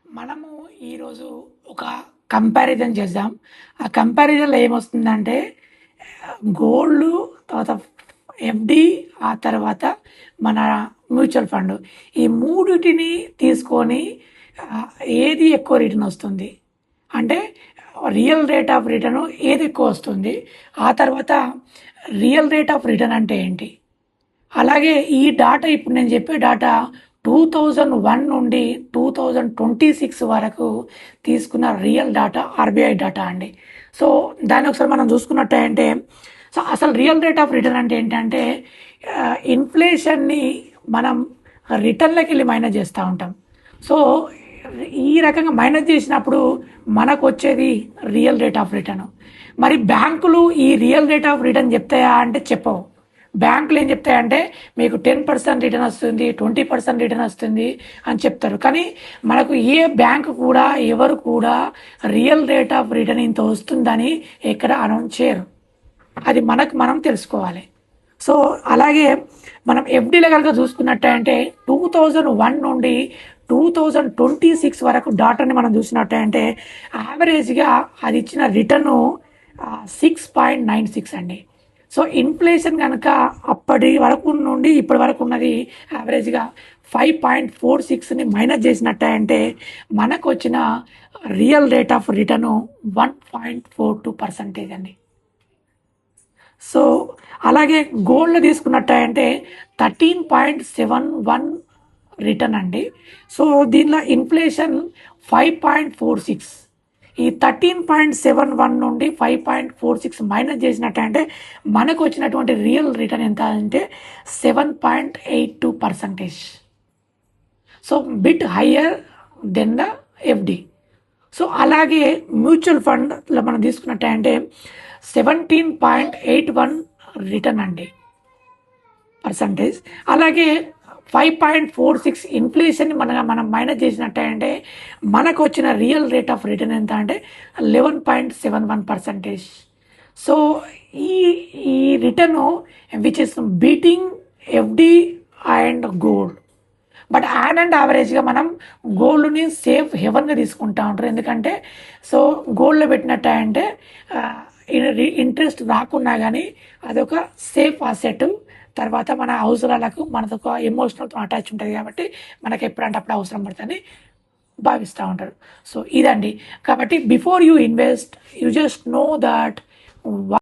మనము ఈరోజు ఒక కంపారిజన్ చేద్దాం. ఆ కంపారిజన్‌లో ఏమొస్తుందంటే గోల్డు, తర్వాత ఎఫ్‌డి, ఆ తర్వాత మన మ్యూచువల్ ఫండ్. ఈ మూడిటిని తీసుకొని ఏది ఎక్కువ రిటర్న్ వస్తుంది? అంటే రియల్ రేట్ ఆఫ్ రిటర్న్ ఏది ఎక్కువ వస్తుంది? ఆ తర్వాత రియల్ రేట్ ఆఫ్ రిటర్న్ అంటే ఏంటి? అలాగే ఈ డాటా ఇప్పుడు నేను చెప్పే డాటా 2001 నుండి 2026 వరకు తీసుకున్న రియల్ డాటా ఆర్బీఐ డాటా అండి. సో దాన్ని ఒకసారి మనం చూసుకున్నట్టంటే సో అసలు రియల్ రేట్ ఆఫ్ రిటర్న్ అంటే ఏంటంటే ఇన్ఫ్లేషన్ని మనం రిటర్న్లోకి వెళ్ళి మైనస్ చేస్తూ ఉంటాం. సో ఈ రకంగా మైనస్ చేసినప్పుడు మనకు వచ్చేది రియల్ రేట్ ఆఫ్ రిటర్న్. మరి బ్యాంకులు ఈ రియల్ రేట్ ఆఫ్ రిటర్న్ చెప్తాయా అంటే చెప్పవు. బ్యాంకులు ఏం చెప్తాయంటే మీకు 10% రిటర్న్ వస్తుంది, 20% రిటర్న్ వస్తుంది అని చెప్తారు. కానీ మనకు ఏ బ్యాంకు కూడా ఎవరు కూడా రియల్ రేట్ ఆఫ్ రిటర్న్ ఇంత వస్తుందని ఎక్కడ అనౌన్స్ చేయరు. అది మనకు మనం తెలుసుకోవాలి. సో అలాగే మనం ఎఫ్డీలో కనుక చూసుకున్నట్టంటే 2001 నుండి 2026 వరకు డాటాని మనం చూసినట్టంటే యావరేజ్గా అది ఇచ్చిన రిటర్ను 6.96 అండి. సో ఇన్ఫ్లేషన్ కనుక అప్పటి వరకు నుండి ఇప్పటి వరకు ఉన్నది యావరేజ్గా 5.46ని మైనస్ చేసినట్టంటే మనకు వచ్చిన రియల్ రేట్ ఆఫ్ రిటర్న్ 1.42% అండి. సో అలాగే గోల్డ్ తీసుకున్నట్టంటే 13.71 రిటర్న్ అండి. సో దీనిలో ఇన్ఫ్లేషన్ 5.46. ఈ 13.71 నుండి 5.46 మైనస్ చేసినట్టంటే మనకు వచ్చినటువంటి రియల్ రిటర్న్ ఎంత అంటే 7.82%. So bit higher then the FD. So అలాగే మ్యూచువల్ ఫండ్లో మనం తీసుకున్నట్టంటే 17.81 రిటర్న్ అండి పర్సంటేజ్. అలాగే 5.46 ఇన్ఫ్లేషన్ మనం మైనస్ చేసినట్టంటే మనకు వచ్చిన రియల్ రేట్ ఆఫ్ రిటర్న్ ఎంత అంటే 11.71%. సో ఈ ఈ return which is beating FD and gold. But and యావరేజ్గా మనం గోల్డ్ని సేఫ్ హెవెన్గా తీసుకుంటా ఉంటారు. ఎందుకంటే సో గోల్డ్లో పెట్టినట్టంటే ఇంట్రెస్ట్ రాకున్నా కానీ అదొక సేఫ్ అసెట్. తర్వాత మన అవసరాలకు మనతో ఒక ఎమోషనల్తో అటాచ్ ఉంటుంది కాబట్టి మనకి ఎప్పుడంటే అప్పుడు అవసరం పడుతుంది భావిస్తూ ఉంటారు. సో ఇదండి. కాబట్టి before you invest you just know that